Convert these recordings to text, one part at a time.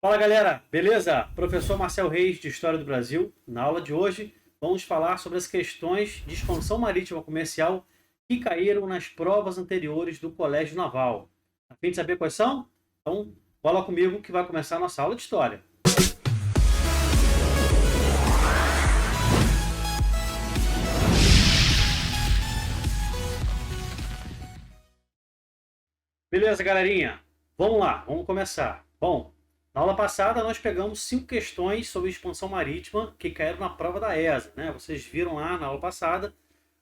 Fala galera, beleza? Professor Marcel Reis de História do Brasil. Na aula de hoje vamos falar sobre as questões de expansão marítima comercial que caíram nas provas anteriores do Colégio Naval. A fim de saber quais são? Então, bola comigo que vai começar a nossa aula de História. Beleza, galerinha? Vamos lá, vamos começar. Bom, na aula passada nós pegamos 5 questões sobre expansão marítima que caíram na prova da ESA, né? Vocês viram lá na aula passada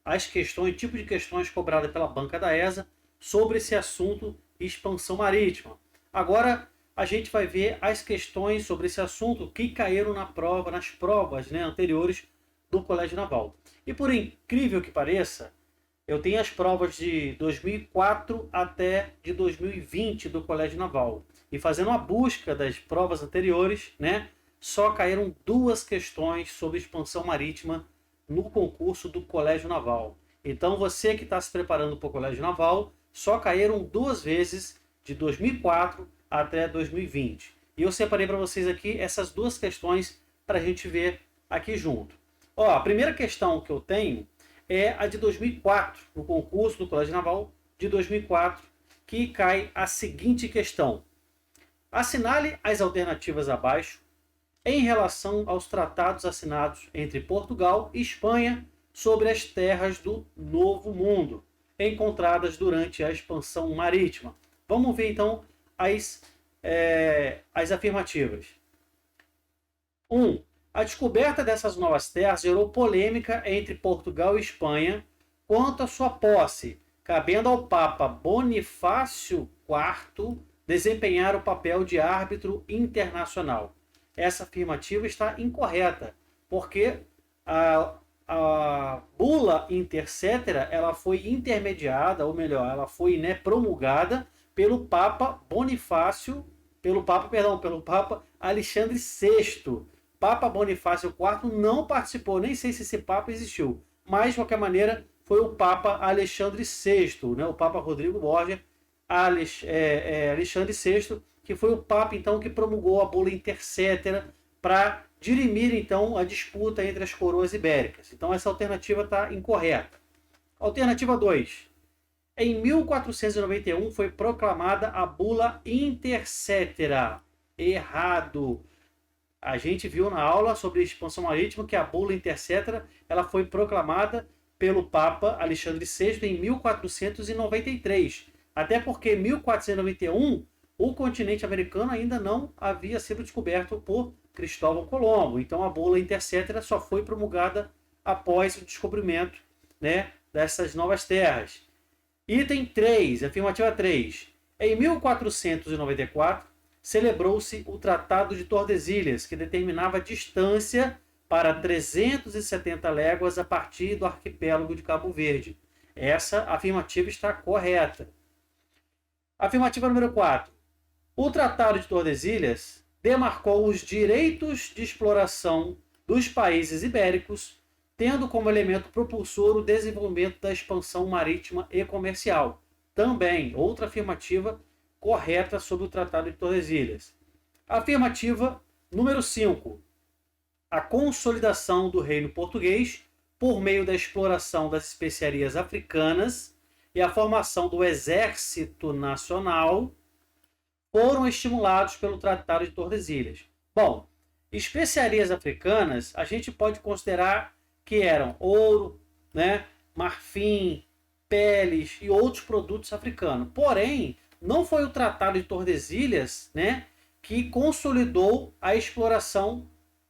as questões, tipo de questões cobradas pela banca da ESA sobre esse assunto expansão marítima. Agora a gente vai ver as questões sobre esse assunto que caíram na prova, nas provas, né, anteriores do Colégio Naval. E por incrível que pareça, eu tenho as provas de 2004 até de 2020 do Colégio Naval. E fazendo uma busca das provas anteriores, né, só caíram 2 questões sobre expansão marítima no concurso do Colégio Naval. Então você que está se preparando para o Colégio Naval, só caíram 2 vezes de 2004 até 2020. E eu separei para vocês aqui essas 2 questões para a gente ver aqui junto. Ó, a primeira questão que eu tenho é a de 2004, no concurso do Colégio Naval de 2004, que cai a seguinte questão. Assinale as alternativas abaixo em relação aos tratados assinados entre Portugal e Espanha sobre as terras do Novo Mundo, encontradas durante a expansão marítima. Vamos ver então as afirmativas. 1. A descoberta dessas novas terras gerou polêmica entre Portugal e Espanha quanto à sua posse, cabendo ao Papa Bonifácio IV desempenhar o papel de árbitro internacional. Essa afirmativa está incorreta, porque a bula inter cetera, ela foi intermediada, ou melhor, ela foi, né, promulgada pelo Papa pelo Papa Alexandre VI. Papa Bonifácio IV não participou, nem sei se esse Papa existiu, mas de qualquer maneira foi o Papa Alexandre VI, né? O Papa Rodrigo Borgia, Alexandre VI, que foi o Papa então que promulgou a bula inter cetera para dirimir então a disputa entre as coroas ibéricas. Então essa alternativa está incorreta. Alternativa 2. Em 1491 foi proclamada a bula inter cetera. Errado. A gente viu na aula sobre expansão marítima que a bula inter cetera, ela foi proclamada pelo Papa Alexandre VI em 1493. Até porque em 1491 o continente americano ainda não havia sido descoberto por Cristóvão Colombo. Então a bula inter cetera só foi promulgada após o descobrimento, né, dessas novas terras. Item 3, afirmativa 3. Em 1494 celebrou-se o Tratado de Tordesilhas, que determinava a distância para 370 léguas a partir do arquipélago de Cabo Verde. Essa afirmativa está correta. Afirmativa número 4. O Tratado de Tordesilhas demarcou os direitos de exploração dos países ibéricos, tendo como elemento propulsor o desenvolvimento da expansão marítima e comercial. Também, outra afirmativa correta sobre o Tratado de Tordesilhas. Afirmativa número 5. A consolidação do reino português por meio da exploração das especiarias africanas e a formação do Exército Nacional foram estimulados pelo Tratado de Tordesilhas. Bom, especiarias africanas a gente pode considerar que eram ouro, né, marfim, peles e outros produtos africanos. Porém, não foi o Tratado de Tordesilhas, né, que consolidou a exploração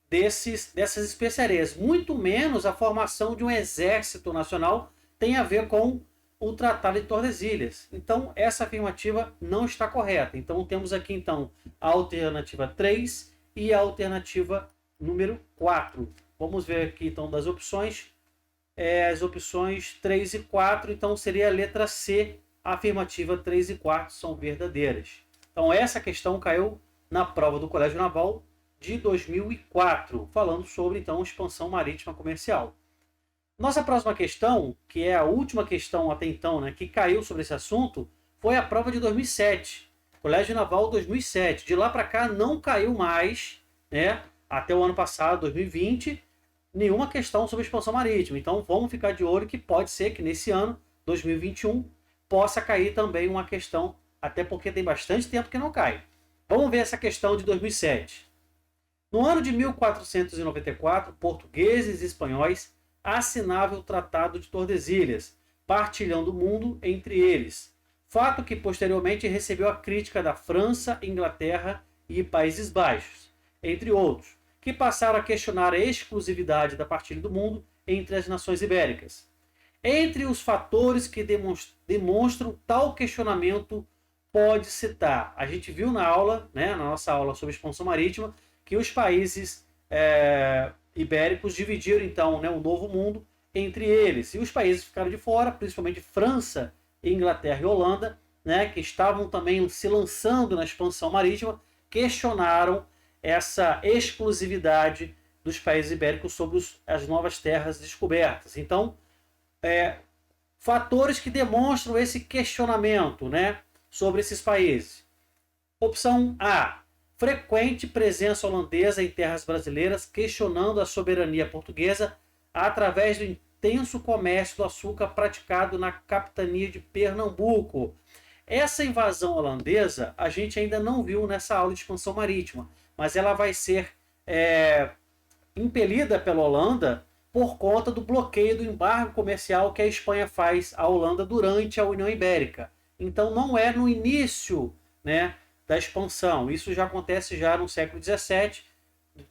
dessas especiarias. Muito menos a formação de um exército nacional tem a ver com o Tratado de Tordesilhas. Então, essa afirmativa não está correta. Então, temos aqui então a alternativa 3 e a alternativa número 4. Vamos ver aqui então das opções. As opções 3 e 4, então seria a letra C. A afirmativa 3 e 4 são verdadeiras. Então essa questão caiu na prova do Colégio Naval de 2004, falando sobre então expansão marítima comercial. Nossa próxima questão, que é a última questão até então, né, que caiu sobre esse assunto, foi a prova de 2007. Colégio Naval 2007. De lá para cá não caiu mais, né? Até o ano passado, 2020, nenhuma questão sobre expansão marítima. Então vamos ficar de olho que pode ser que nesse ano, 2021, possa cair também uma questão, até porque tem bastante tempo que não cai. Vamos ver essa questão de 2007. No ano de 1494, portugueses e espanhóis assinavam o Tratado de Tordesilhas, partilhando o mundo entre eles. Fato que posteriormente recebeu a crítica da França, Inglaterra e Países Baixos, entre outros, que passaram a questionar a exclusividade da partilha do mundo entre as nações ibéricas. Entre os fatores que demonstram tal questionamento, pode citar, a gente viu na aula, né, na nossa aula sobre expansão marítima, que os países ibéricos dividiram então, né, o novo mundo entre eles. E os países ficaram de fora, principalmente França, Inglaterra e Holanda, né, que estavam também se lançando na expansão marítima, questionaram essa exclusividade dos países ibéricos sobre as novas terras descobertas. Então, fatores que demonstram esse questionamento, né, sobre esses países. Opção A: frequente presença holandesa em terras brasileiras, questionando a soberania portuguesa através do intenso comércio do açúcar praticado na capitania de Pernambuco. Essa invasão holandesa a gente ainda não viu nessa aula de expansão marítima, mas ela vai ser impelida pela Holanda por conta do bloqueio do embargo comercial que a Espanha faz à Holanda durante a União Ibérica. Então não é no início, né, da expansão. Isso já acontece já no século XVII,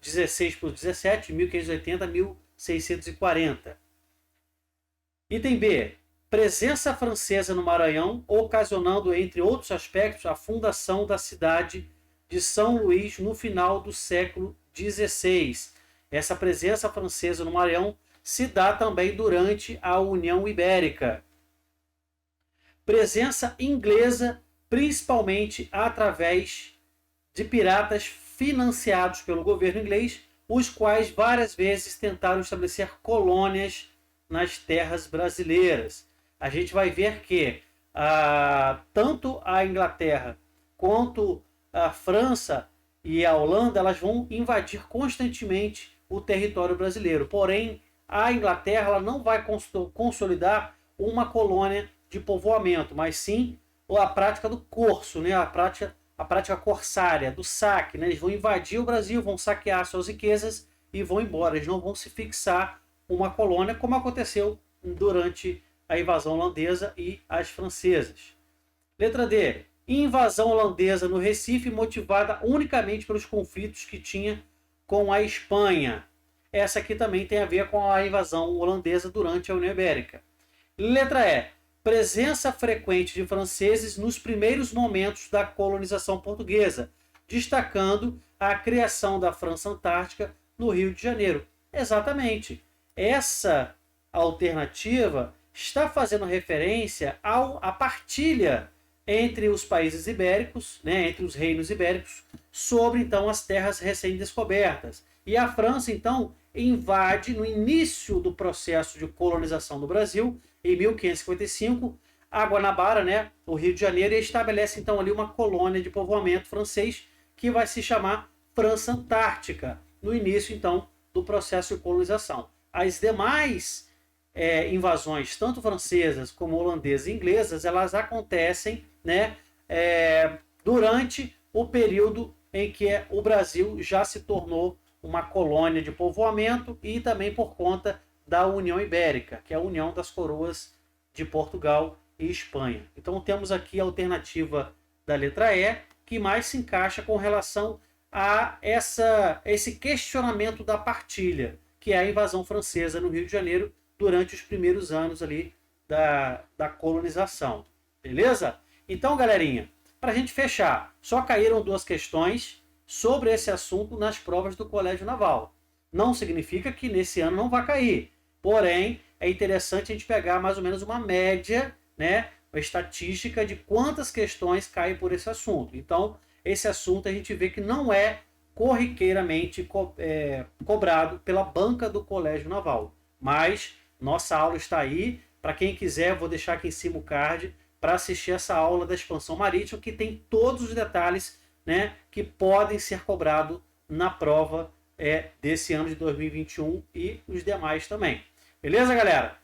16 para o 17, 1580 a 1640. Item B: presença francesa no Maranhão, ocasionando, entre outros aspectos, a fundação da cidade de São Luís no final do século XVI. Essa presença francesa no Maranhão se dá também durante a União Ibérica. Presença inglesa, principalmente através de piratas financiados pelo governo inglês, os quais várias vezes tentaram estabelecer colônias nas terras brasileiras. A gente vai ver que tanto a Inglaterra quanto a França e a Holanda, elas vão invadir constantemente o território brasileiro. Porém, a Inglaterra ela não vai consolidar uma colônia de povoamento, mas sim a prática do corso, né? a prática corsária, do saque. Né? Eles vão invadir o Brasil, vão saquear suas riquezas e vão embora. Eles não vão se fixar uma colônia, como aconteceu durante a invasão holandesa e as francesas. Letra D: invasão holandesa no Recife, motivada unicamente pelos conflitos que tinha com a Espanha. Essa aqui também tem a ver com a invasão holandesa durante a União Ibérica. Letra E: presença frequente de franceses nos primeiros momentos da colonização portuguesa, destacando a criação da França Antártica no Rio de Janeiro. Exatamente. Essa alternativa está fazendo referência à partilha entre os países ibéricos, né, entre os reinos ibéricos, sobre então as terras recém-descobertas. E a França então invade no início do processo de colonização do Brasil, em 1555, a Guanabara, né, o Rio de Janeiro, e estabelece então ali uma colônia de povoamento francês que vai se chamar França Antártica, no início então do processo de colonização. As demais invasões, tanto francesas como holandesas e inglesas, elas acontecem, né, durante o período em que o Brasil já se tornou uma colônia de povoamento e também por conta da União Ibérica, que é a união das coroas de Portugal e Espanha. Então temos aqui a alternativa da letra E, que mais se encaixa com relação a esse questionamento da partilha, que é a invasão francesa no Rio de Janeiro durante os primeiros anos ali da colonização. Beleza? Então, galerinha, para a gente fechar, só caíram 2 questões sobre esse assunto nas provas do Colégio Naval. Não significa que nesse ano não vai cair. Porém, é interessante a gente pegar mais ou menos uma média, né, uma estatística de quantas questões caem por esse assunto. Então, esse assunto a gente vê que não é corriqueiramente cobrado pela banca do Colégio Naval. Mas nossa aula está aí. Para quem quiser, vou deixar aqui em cima o card. para assistir essa aula da expansão marítima, que tem todos os detalhes, né, que podem ser cobrados na prova desse ano de 2021 e os demais também. Beleza, galera?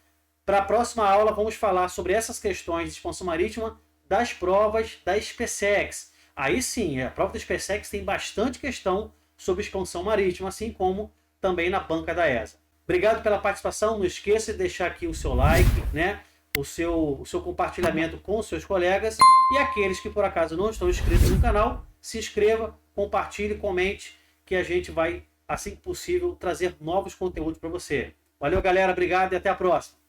Para a próxima aula, vamos falar sobre essas questões de expansão marítima das provas da SpaceX. Aí sim, a prova da SpaceX tem bastante questão sobre expansão marítima, assim como também na banca da ESA. Obrigado pela participação. Não esqueça de deixar aqui o seu like, né? O seu compartilhamento com os seus colegas. E aqueles que por acaso não estão inscritos no canal, se inscreva, compartilhe, comente, que a gente vai, assim que possível, trazer novos conteúdos para você. Valeu, galera. Obrigado e até a próxima.